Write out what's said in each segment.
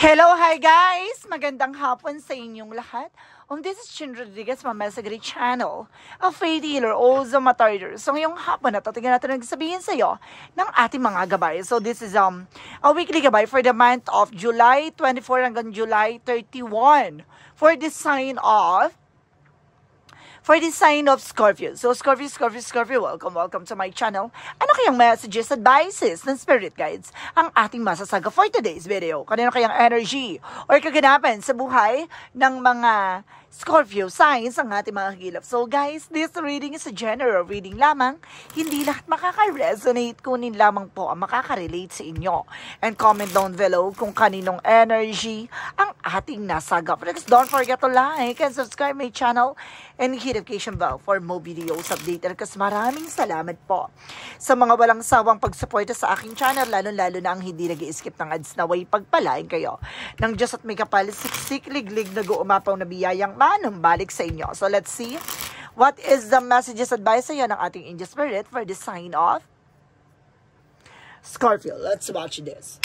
Hello, hi guys! Magandang hapon sa inyong lahat. This is Chin Rodriguez from Mesagri Channel, a faith healer, also matarder. So ngayong hapon na to, tingnan natin ang sabihin sa iyo ng ating mga gabay. So this is a weekly gabay for the month of July 24 hanggang July 31 for the sign of Scorpio. So Scorpio, welcome to my channel. Ano kayang messages, advices, and spirit guides ang ating masasaga for today's video? Kanino kayang energy or kaganapan sa buhay ng mga Scorpio signs ang ating mga hagilap? So guys, this reading is a general reading lamang. Hindi lahat makaka-resonate, kunin lamang po ang makaka-relate sa inyo. And comment down below kung kaninong energy ang ating nasagap. Next, don't forget to like and subscribe my channel and hit notification bell for more videos updated. Kasi maraming salamat po sa mga walang sawang pagsuporta sa aking channel, lalo na ang hindi nag-i-skip ng ads. Naway pagpalain kayo ng Diyos at may kapal, siksik, liglig, nag-uumapaw na biyayang manumbalik sa inyo. So let's see what is the messages advice sa iyo ng ating angel spirit for the sign of Scorpio. Let's watch this.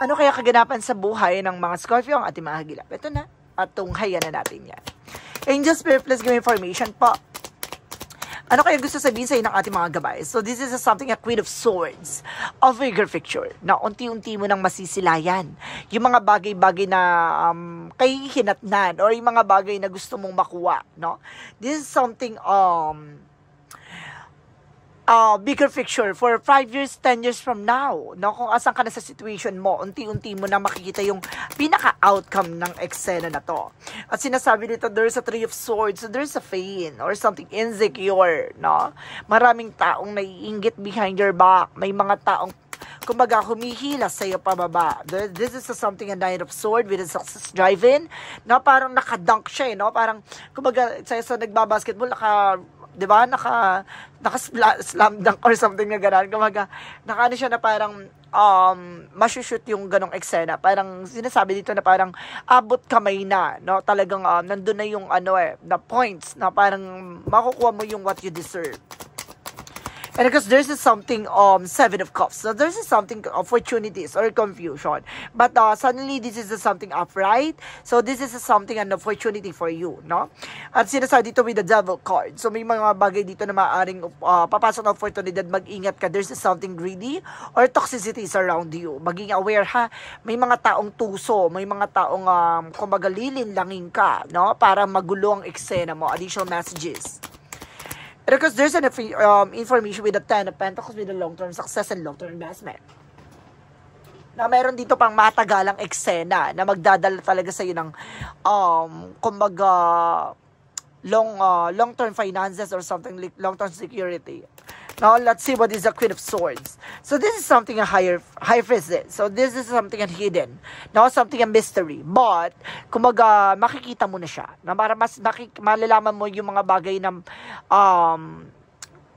Ano kaya kaganapan sa buhay ng mga Scorpio ang ating mga hagilap? Ito na, at tunghayan na natin yan. Angel Spirit, please give me information po. Ano kaya gusto sabihin sa inyo ng ating mga gabay? So this is something, a Queen of Swords, a bigger picture, na unti-unti mo nang masisilayan. Yung mga bagay-bagay na kay hinatnan, or yung mga bagay na gusto mong makuha, no? This is something, bigger picture for 5 years, 10 years from now, no? Kung asan ka na sa situation mo, unti-unti mo na makikita yung pinaka-outcome ng eksena na to. At sinasabi dito, there's a Three of Swords, so there's a pain or something insecure, no? Maraming taong naiinggit behind your back, may mga taong kumbaga humihila sa iyo pababa. This is something, a Knight of Sword with a success drive-in, no? Parang nakadunk siya, no? Parang kumbaga sa nagbabasketball, di ba, naka-slam dunk or something na gano'n. Kumaga, naka-ano siya na parang masushoot yung ganong eksena. Parang sinasabi dito na parang abot kamay na, no? Talagang nandun na yung na points na parang makukuha mo yung what you deserve. And because there's something, Seven of Cups. So there's something, opportunities or confusion. But suddenly, this is something upright. So this is something, an opportunity for you, no? At sinasabi dito with the Devil card. So may mga bagay dito na maaaring papasok na oportunidad. Mag-ingat ka. There's something greedy or toxicities around you. Maging aware, ha? May mga taong tuso. May mga taong, kumbaga, lilinlangin ka, no? Para magulo ang eksena mo. Additional messages. Because there's an information with the Ten of Pentacles with the long-term success and long-term investment. Na meron dito pang matagalang eksena na magdadala talaga sa iyo ng kumbaga long-term finances or something like long-term security. Now, let's see what is the Queen of Swords. So, this is something a high priestess. So, this is something hidden. Now, something a mystery. But, kumaga, makikita mo na siya. Na para mas malalaman mo yung mga bagay ng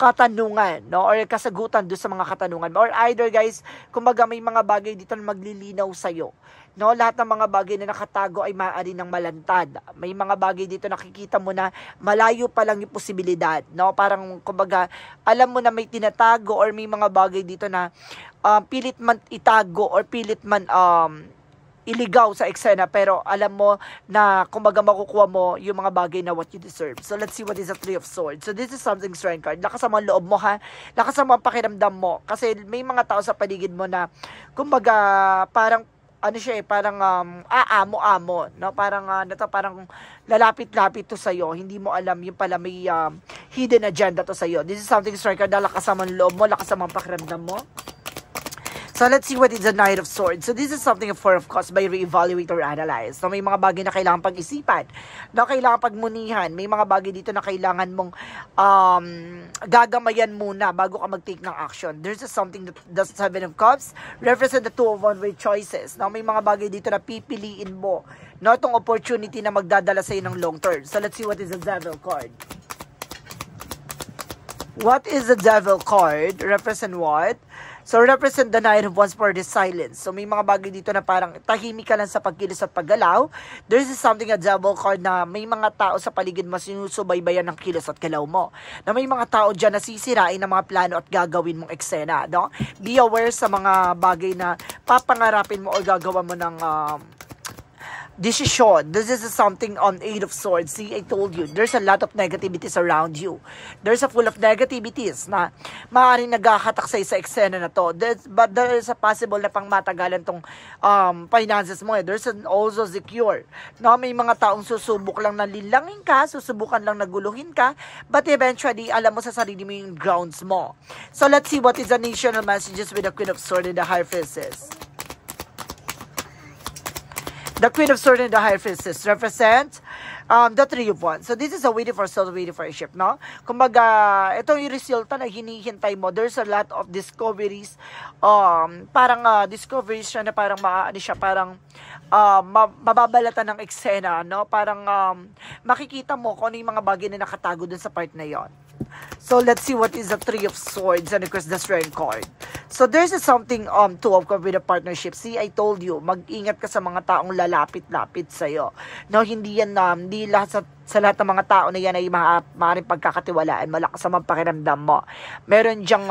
katanungan, no? Or kasagutan doon sa mga katanungan. Or either, guys, kumaga may mga bagay dito na maglilinaw sa'yo. No, lahat ng mga bagay na nakatago ay maaari ng malantad. May mga bagay dito nakikita mo na malayo pa lang yung posibilidad, no? Parang kumbaga alam mo na may tinatago or may mga bagay dito na pilit man itago or pilit man iligaw sa eksena, pero alam mo na kumbaga makukuha mo yung mga bagay na what you deserve. So let's see what is the Three of Swords. So this is something strength card. Lakas ang loob mo, ha? Lakas ang pakiramdam mo. Kasi may mga tao sa paligid mo na kumbaga parang parang aamo-amo, no? Parang parang lalapit-lapit to sa'yo. Hindi mo alam yung pala may hidden agenda to sa'yo. This is something striker na lakas ang loob mo, lakas ang pakiramdam mo. So, let's see what is the Knight of Swords. So, this is something of Four of Cups by re-evaluate or analyze. So, may mga bagay na kailangan pag-isipan, na kailangan pagmunihan. May mga bagay dito na kailangan mong gagamayan muna bago ka mag-take ng action. There's something that the Seven of Cups represent the two of one-way choices. Now, may mga bagay dito na pipiliin mo, no, itong opportunity na magdadala sa'yo ng long term. So, let's see what is the Devil card. What is the Devil card? Represent what? So, represent the Nine of Wands for the silence. So, may mga bagay dito na parang tahimik ka lang sa pagkilos at paggalaw. There is something, a double card, na may mga tao sa paligid mo sinusubaybayan ng kilos at galaw mo. Na may mga tao dyan na sisirain ng mga plano at gagawin mong eksena, no? Be aware sa mga bagay na papangarapin mo o gagawa mo ng decision. This is something on Eight of Swords. See, I told you, there's a lot of negativities around you. There's a full of negativities na maaaring naghahatak sa eksena na to. But there is a possible na pang matagalan tong finances mo. There's an also secure. No, may mga taong susubok lang na lilangin ka, susubukan lang naguluhin ka, but eventually, alam mo sa sarili mo yung grounds mo. So, let's see what is the national messages with the Queen of Swords and the High Priestess. The Queen of Swords and the High Priestess represent the Three of Wands. So, this is a waiting for soul, waiting for a ship, no? Kumbaga, ito yung resulta na hinihintay mo. There's a lot of discoveries. Parang discoveries siya na parang mababalatan ng eksena, no? Parang makikita mo kung ano yung mga bagay na nakatago dun sa part na yon. So, let's see what is the Three of Swords and of course the Strength card. So, there's something Two of Cups with a partnership. See, I told you, mag-ingat ka sa mga taong lalapit-lapit sa'yo. No, hindi yan, hindi lahat sa lahat ng mga tao na yan ay maaaring pagkakatiwalaan, malakas sa mga pakiramdam mo. Meron diyang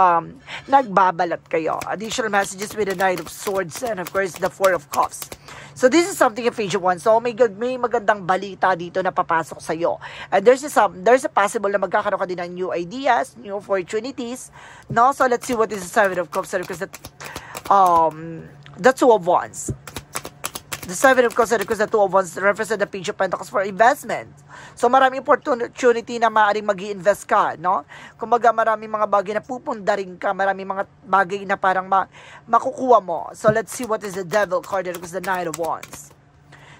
nagbabalat kayo. Additional messages with the Knight of Swords and of course the Four of Cups. So this is something in page 1. So may magandang balita dito na papasok sa iyo. And there's a possible na magkakaroon ka din ng new ideas, new opportunities. No? So let's see what is the Seven of Cups because the Two of Wands. The Seven of Cups and the Two of Wands represent the Page of Pentacles for investment. So, maraming opportunity na maaaring mag-i-invest ka, no? Kumbaga, maraming mga bagay na pupundarin ka, maraming mga bagay na parang makukuha mo. So, let's see what is the Devil card and the Nine of Wands.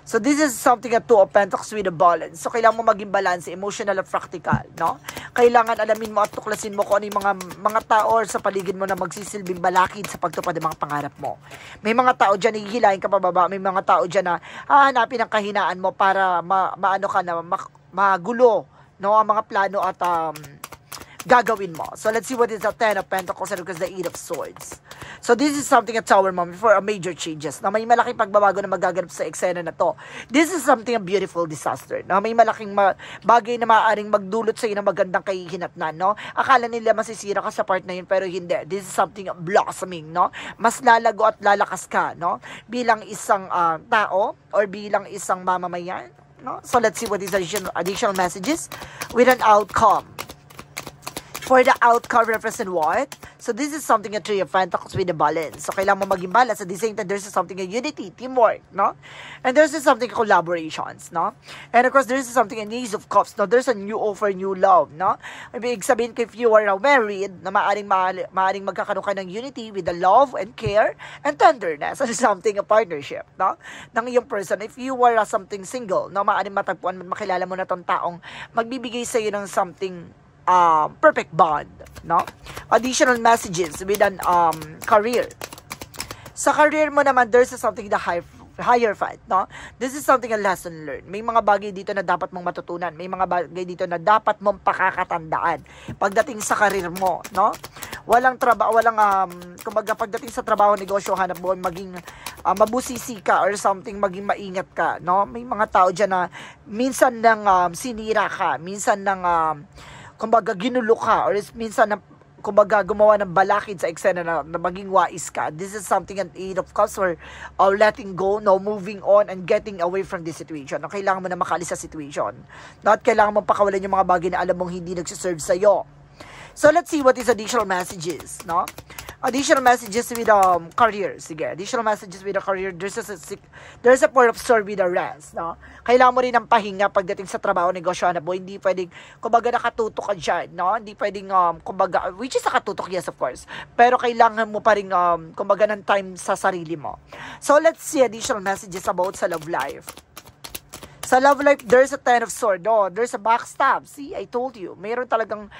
So, this is something at Two of Pentacles with a balance. So, kailangan mo maging balance, emotional at practical, no? Kailangan alamin mo at tuklasin mo kung ano yung mga tao sa paligid mo na magsisilbing balakid sa pagtupad ng mga pangarap mo. May mga tao dyan na hihilahin ka pababa. May mga tao dyan na hahanapin ang kahinaan mo para magulo, no? Ang mga plano at gagawin mo. So, let's see what is the Ten of Pentacles and the Eight of Swords. So, this is something at Tower Moment for a major changes. Na may malaking pagbabago na magaganap sa eksena na to. This is something a beautiful disaster. Na may malaking bagay na maaaring magdulot sa iyo ng magandang kahihinatnan, no? Akala nila masisira ka sa part na yun, pero hindi. This is something blossoming, no? Mas lalago at lalakas ka, no? Bilang isang tao or bilang isang mamamayan, no? So, let's see what is additional messages with an outcome. For the outcome represent what? So this is something a Three of Pentacles with a balance. So kailangan mo maging balance. At the same time, there's something a unity, teamwork, no? And there's something collaborations, no? And of course, there's something a Ace of Cups, no? There's a new offer, new love, no? Ibig sabihin ko, if you are married, na maaring magkakaroon ka ng unity with the love and care and tenderness. So something a partnership, no? Ng iyong person. If you are something single, no? Maaring matagpuan, makilala mo na tong taong magbibigay sa iyo ng something perfect bond, no? Additional messages with an career. Sa career mo naman, there's something the higher fight, no? This is something a lesson learned. May mga bagay dito na dapat mong matutunan. May mga bagay dito na dapat mong pakakatandaan pagdating sa career mo, no? Kumbaga pagdating sa trabaho, negosyo, hanap buhay, maging mabusisi ka or something, maging maingat ka, no? May mga tao dyan na minsan nang sinira ka, minsan nang kumbaga ginulo ka, or minsan na kumbaga gumawa ng balakid sa eksena na maging wais ka. This is something an Eight of Cups or letting go, no, moving on and getting away from this situation. No, kailangan mo na makaalis sa situation. Not kailangan mo pakawalan yung mga bagay na alam mong hindi nagsiserve sa'yo. So, let's see what is additional messages, no? Additional messages with career. Sige, additional messages with a career. There's a Four of Swords with a rest, no? Kailangan mo rin ng pahinga pagdating sa trabaho, negosyo, hanap buhay. Hindi pwedeng, kumbaga, nakatutok ka dyan, no? Hindi pwedeng, kumbaga, which is nakatutok, yes, of course. Pero kailangan mo pa rin, kumbaga, ng time sa sarili mo. So, let's see additional messages about sa love life. Sa love life, there's a Ten of Swords. Oh, there's a backstab. See, I told you. Mayroon talagang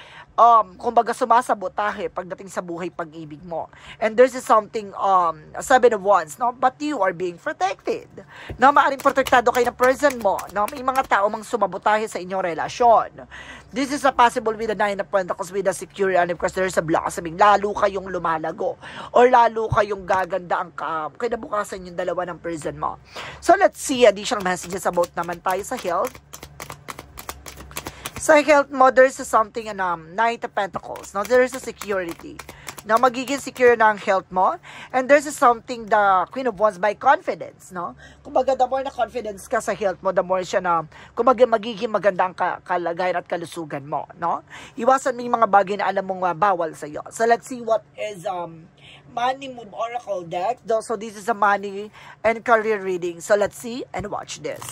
kumbaga sumasabotahe pagdating sa buhay pag-ibig mo. And there's something, 7 of Wands, no? But you are being protected. No, maaring protektado kayo ng person mo, no? May mga tao mang sumabotahe sa inyong relasyon. This is a possible with the 9 of Pentacles with the security, and of course, there's a blossoming. Lalo kayong lumalago, or lalo kayong gaganda ang kinabukasan yung dalawa ng person mo. So, let's see additional messages about naman tayo sa health. Sa health mo, there's something, Knight of Pentacles. No? There's a security. Na magiging secure na ang health mo. And there's something, the Queen of Wands by confidence. No? Kumbaga, the more na confidence ka sa health mo, the more siya na, kumbaga, magiging maganda ang kalagayan at kalusugan mo. No? Iwasan mo yung mga bagay na alam mong bawal sa'yo. So, let's see what is, Money Moon Oracle deck. So, this is a money and career reading. So, let's see and watch this.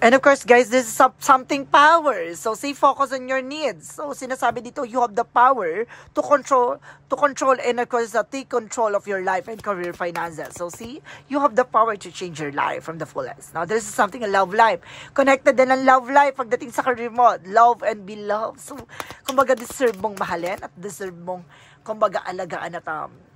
And of course, guys, this is something power. So, stay focused on your needs. So, sinasabi dito, you have the power to control and of course, take control of your life and career finances. So, see, you have the power to change your life from the fullest. Now, this is something, a love life. Connected din ang love life pagdating sa career mo. Love and be loved. So, kumbaga, deserve mong mahalin at deserve mong, kumbaga, alagaan at,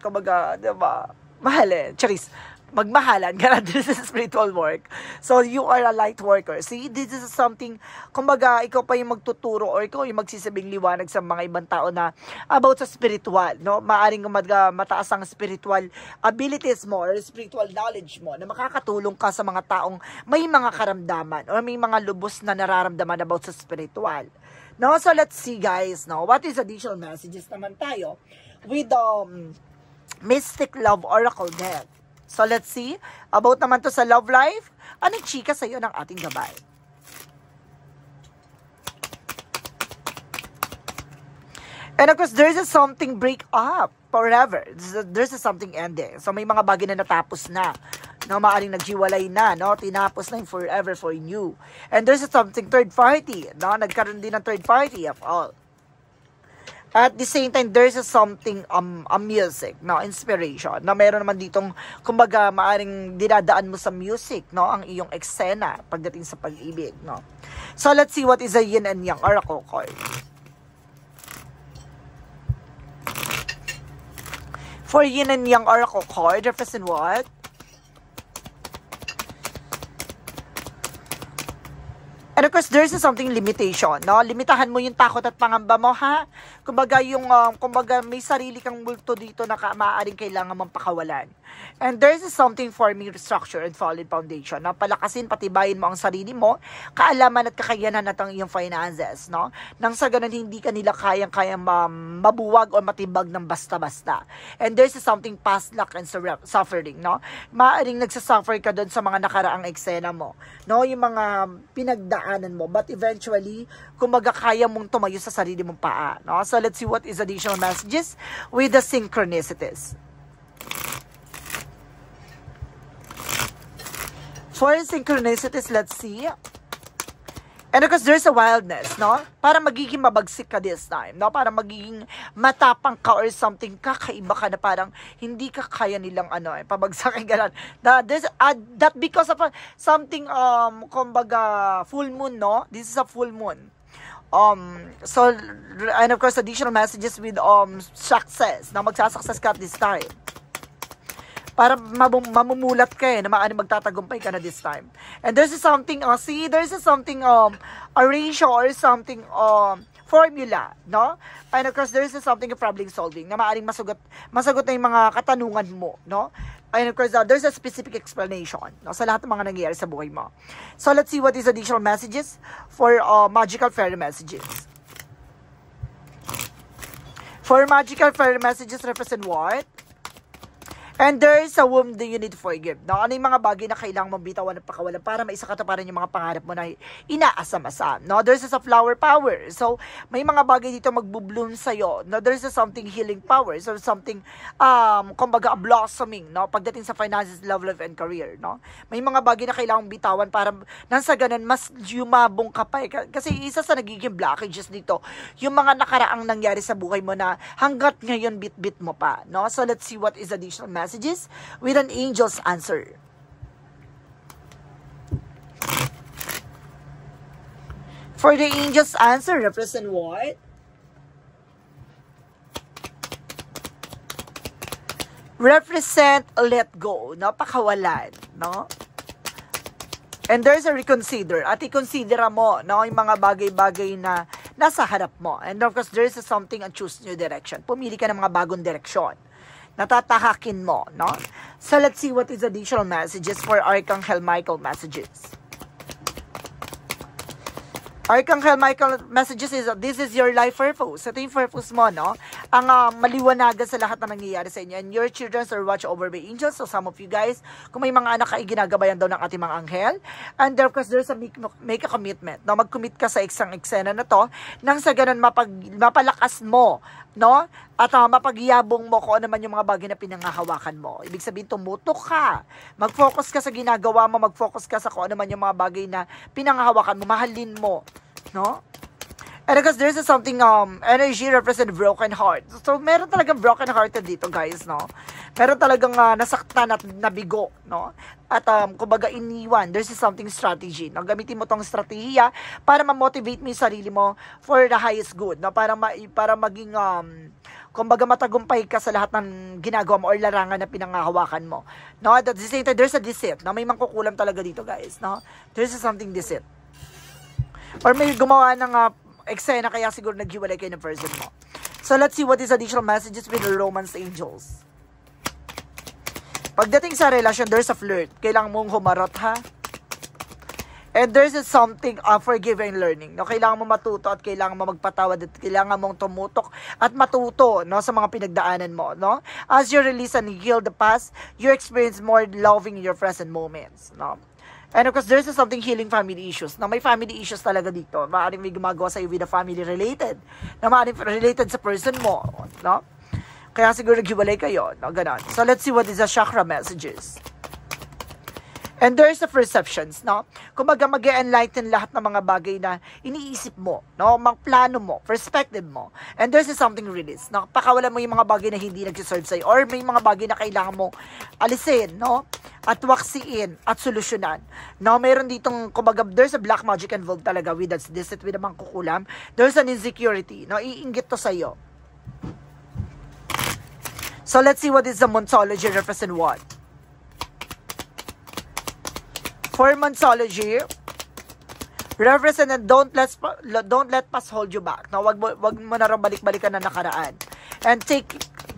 kumbaga, diba, mahalin. Charis. Magmahalan, ganun, this is spiritual work. So, you are a light worker. See, this is something, kumbaga, ikaw pa yung magtuturo or ikaw yung magsisabing liwanag sa mga ibang tao na about sa spiritual, no? Maaring mataas ang spiritual abilities mo or spiritual knowledge mo na makakatulong ka sa mga taong may mga karamdaman or may mga lubos na nararamdaman about sa spiritual. No? So, let's see, guys, no? What is additional messages naman tayo with Mystic Love Oracle deck. So, let's see. About naman to sa love life. Anong chika sa iyo ng ating gabay? And of course, there's something break up forever. There's something ending. So, may mga bagay na natapos na. No, maaring naghiwalay na, no? Tinapos na yung forever for you. And there's something third party. No? Nagkaroon din ng third party of all. At the same time, there's something, music, no, inspiration, na meron naman ditong, kumbaga, maaring dinadaan mo sa music, no, ang iyong eksena pagdating sa pag-ibig, no. So, let's see what is a yin and yang oracle card. For yin and yang oracle card, represent what? And of course, there's something limitation, no? Limitahan mo yung takot at pangamba mo, ha? Kumbaga, kumbaga, may sarili kang multo dito na maaaring kailangan mong pakawalan. And there's something forming structure and solid foundation, no? Palakasin, patibayin mo ang sarili mo, kaalaman at kakayanan at ang iyong finances, no? Nang sa ganun, hindi ka nila kayang mabuwag o matibag ng basta-basta. And there's something past luck and suffering, no? Maaaring nagsasuffer ka doon sa mga nakaraang eksena mo, no? Yung mga pinagdaanan mo, but eventually, kumbaga kaya mong tumayo sa sarili mong paa, no? So, let's see what is additional messages with the synchronicities. For synchronicities, let's see. And of course, there's a wildness, no? Para magiging mabagsik ka this time, no? Para magiging matapang ka or something, kakaiba ka na parang hindi ka kaya nilang pabagsakin gano'n. That because of something, kumbaga, full moon, no? This is a full moon. So, and of course, additional messages with, success, na magsasuccess ka this time. Para mamumulat ka na maaaring magtatagumpay ka na this time. And there's something, there's something, a ratio or something, formula, no? And of course, there's something of problem solving na maaaring masagot na yung mga katanungan mo, no? And of course, there's a specific explanation, no, sa lahat ng mga nangyayari sa buhay mo. So, let's see what is additional messages for magical fairy messages. For magical fairy messages, represent what? And there is a womb that you need to forgive. No? Ano yung mga bagay na kailangan mong bitawan at pakawalan para maisakatuparan yung mga pangarap mo na inaasam-asam. No? There's a flower power. So, may mga bagay dito magbubloom sa'yo. No? There's a something healing power. So, something, kumbaga, blossoming. No? Pagdating sa finances, love life, and career. No? May mga bagay na kailangan mong bitawan para nang sa ganun, mas yumabong ka pa. Kasi isa sa nagiging blockages dito, yung mga nakaraang nangyari sa buhay mo na hanggat ngayon bit-bit mo pa. No? So, let's see what is additional messages with an angel's answer. For the angel's answer, represent what? Represent let go, no? Pakawalan, no? And there's a reconsider. At i-consider mo, no? Yung mga bagay-bagay na nasa harap mo. And of course, there's something and choose new direction. Pumili ka ng mga bagong direksyon. Natatahakin mo, no? So let's see what is additional messages for Archangel Michael messages. Archangel Michael messages is, this is your life purpose. Ito yung purpose mo, no? Ang maliwanagan sa lahat na nangyayari sa inyo. And your children are watched over by angels. So some of you guys, kung may mga anak ay ginagabayan daw ng ating mga anghel. And of course, there's a make a commitment. No? Mag-commit ka sa isang eksena na to. Nang sa ganun, mapalakas mo, no? At mapagyabong mo kung ano man yung mga bagay na pinangahawakan mo. Ibig sabihin, tumutok ka. Mag-focus ka sa ginagawa mo. Mag-focus ka sa kung ano man yung mga bagay na pinangahawakan mo. Mahalin mo. No? And because there's something, energy represent broken heart. So, meron talagang broken hearted dito, guys, no? Meron talagang nasaktan at nabigo, no? At, kumbaga, iniwan. There's something strategy, no? Gamitin mo tong strategiya para ma-motivate mo yung sarili mo for the highest good, no? Para maging, kumbaga, matagumpay ka sa lahat ng ginagawa mo or larangan na pinangahawakan mo. No? At the same time, there's a deceit, no? May mangkukulam talaga dito, guys, no? There's something deceit. Or may gumawa ng eksena kaya siguro naghiwalay kayo ng person mo. So, let's see what is additional messages with the romance angels. Pagdating sa relasyon, there's a flirt. Kailangan mong humarot, ha? And there's something forgiving learning. No? Kailangan mo matuto at kailangan mo magpatawad at kailangan mong tumutok at matuto, no, sa mga pinagdaanan mo. No? As you release and heal the past, you experience more loving in your present moments. No? And of course, there's something healing family issues. Na may family issues talaga dito. Maaaring may gumagawa sa'yo with a family related. Na maaaring related sa person mo. No? Kaya siguro naghiwalay kayo. No? Ganon. So, let's see what is the chakra messages. And there's the perceptions, no? Kumbaga mag-enlighten lahat ng mga bagay na iniisip mo, no? Mga plano mo, perspective mo. And there's something release, no? Pakawalan mo yung mga bagay na hindi nag-serve sa'yo or may mga bagay na kailangan mo alisin, no? At waksiin at solusyonan. No, meron ditong, kumbaga, there's a black magic involved talaga with this with a mangkukulam. There's an insecurity, no? Iinggit to sa'yo. So, let's see what is the Monsology represent what? For Monsology, represent and don't let past hold you back. No, wag mo na rin balik-balikan na nakaraan. And take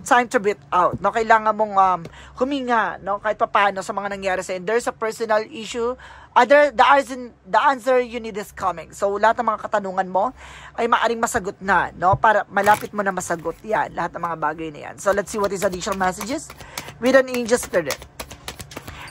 time to breathe out. No, kailangan mong huminga, no, kahit papaano sa mga nangyari sa iyo. There's a personal issue. The answer you need is coming. So, lahat ng mga katanungan mo ay maaaring masagot na, no? Para malapit mo na masagot yan, lahat ng mga bagay na yan. So, let's see what is additional messages with an angel spirit.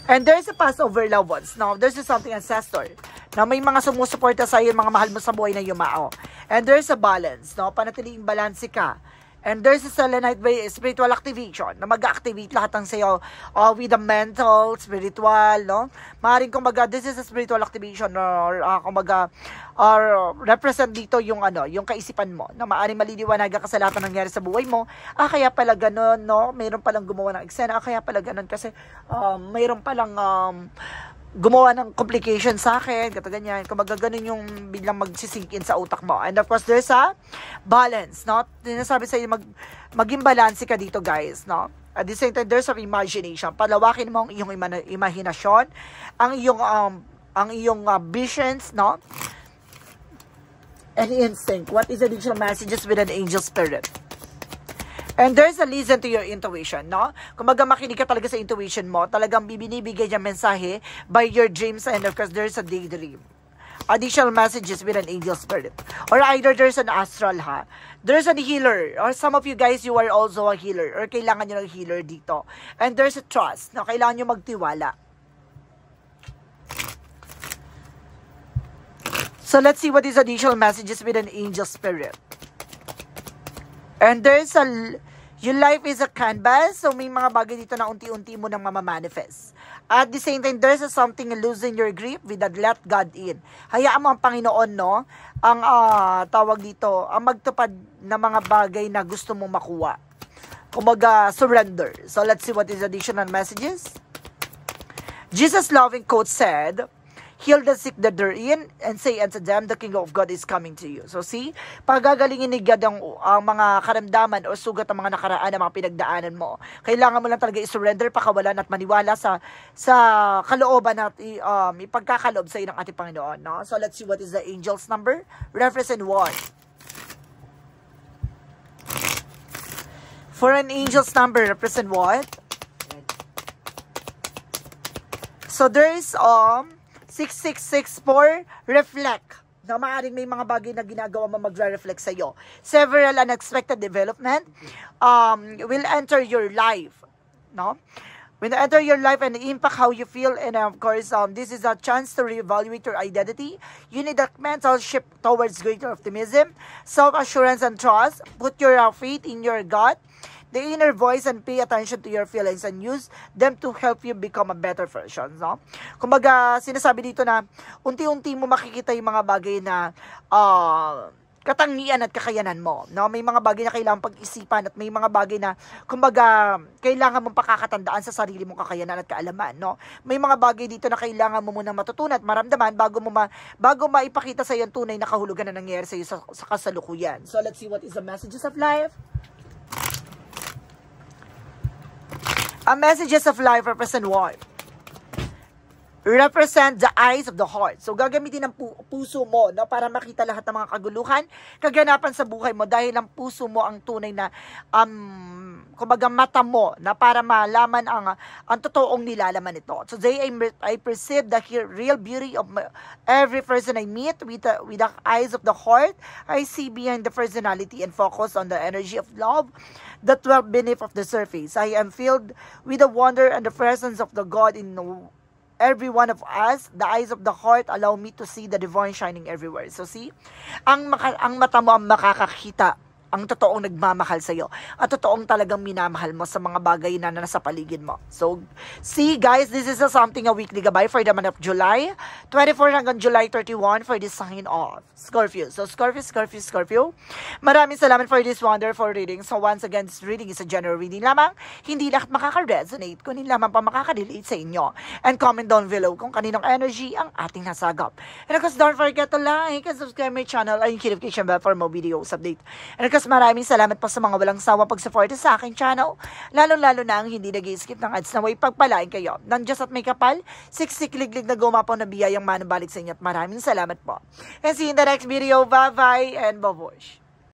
And there's a Passover loved ones. Now, there's something ancestor. Now, may mga sumusuporta sa iyo, mga mahal mo sa buhay na yumao. And there's a balance. No? Panatiling balance ka. And there's a selenite by spiritual activation na mag-activate lahat ng sayo with the mental, spiritual, no? Maaaring kumbaga, this is a spiritual activation or kumbaga, or represent dito yung yung kaisipan mo na maaaring maliliwanagan ka sa lahat ng nangyari sa buhay mo. Kaya pala ganun, no? Mayroon palang gumawa ng eksena. Kaya pala ganun kasi mayroon palang gumawa ng complication sa akin, kata ganyan. Kumbaga ganun yung biglang magsisink in sa utak mo. And of course, there's a balance, no? Sinasabi sa iyo, maging balance ka dito, guys, no? At the same time, there's some imagination. Palawakin mo ang iyong imahinasyon, ang iyong visions, no? And instinct. What is the additional messages with an angel spirit? And there's a listen to your intuition, no? Kung makinig ka talaga sa intuition mo, talagang binibigay niya mensahe by your dreams, and of course, there's a daydream. Additional messages with an angel spirit. Or either there's an astral, ha? There's a healer. Or some of you guys, you are also a healer. Or kailangan nyo ng healer dito. And there's a trust, no? Kailangan nyo magtiwala. So, let's see what is additional messages with an angel spirit. And there's your life is a canvas, so may mga bagay dito na unti-unti mo nang mamamanifest. At the same time, there's something losing your grip with that let God in. Hayaan mo ang Panginoon, no? Ang tawag dito, ang magtupad na mga bagay na gusto mong makuha. Kumbaga, surrender. So, let's see what is additional messages. Jesus' loving quote said, heal the sick that they're in, and say unto them, the kingdom of God is coming to you. So see, pagagalingin ni God ang mga karamdaman o sugat ng mga nakaraan, ng mga pinagdaanan mo. Kailangan mo lang talaga i-surrender, pakawalan at maniwala sa kalooban at ipagkakaloob sa iyo ng ating Panginoon. No? So let's see what is the angel's number. Represent what? For an angel's number, represent what? So there is 6664, reflect. Na maaaring may mga bagay na ginagawa mo magre-reflect sa iyo. Several unexpected development will enter your life. No? When they enter your life and impact how you feel, and of course, this is a chance to reevaluate your identity. You need a mental shift towards greater optimism, self-assurance, and trust. Put your faith in your God, the inner voice, and pay attention to your feelings and use them to help you become a better version. No? Kumbaga, sinasabi dito na unti-unti mo makikita yung mga bagay na katangian at kakayanan mo. No? May mga bagay na kailangan pag-isipan at may mga bagay na, kumbaga, kailangan mong pakakatandaan sa sarili mong kakayanan at kaalaman. No? May mga bagay dito na kailangan mo munang matutunan at maramdaman bago maipakita sa iyo ang tunay na kahulugan na nangyayari sa iyo sa kasalukuyan. So, let's see what is the messages of life. Messages of life represent what? Represent the eyes of the heart. So, gagamitin ng puso mo, no, para makita lahat ng mga kaguluhan, kaganapan sa buhay mo, dahil ang puso mo ang tunay na, kumbaga mata mo, na para malaman ang totoong nilalaman nito. Today, I perceive the real beauty of every person I meet with the eyes of the heart. I see behind the personality and focus on the energy of love that dwell beneath of the surface. I am filled with the wonder and the presence of the God in every one of us. The eyes of the heart allow me to see the divine shining everywhere. So see, ang mata mo ang makakakita ang totoong nagmamahal sa iyo at totoong talagang minamahal mo sa mga bagay na nasa paligid mo. So, see guys, this is something a weekly gabay for the month of July 24 hanggang July 31 for this sign of Scorpio. So, Scorpio. Maraming salamat for this wonderful reading. So, once again, this reading is a general reading lamang. Hindi lahat makaka-resonate, kunin lamang pa makaka-relate sa inyo. And comment down below kung kaninong energy ang ating nasagap. And of course, don't forget to like and subscribe my channel and notification bell for more videos update. And of course, maraming salamat po sa mga walang sawa pag-support sa aking channel. Lalo-lalo na ang hindi nag-i-skip ng ads na way pagpalain kayo. Nang Diyos at may kapal, siksik-liglig na gumapaw na biyayang manubalik sa inyo at maraming salamat po. And see you in the next video. Bye-bye and babush.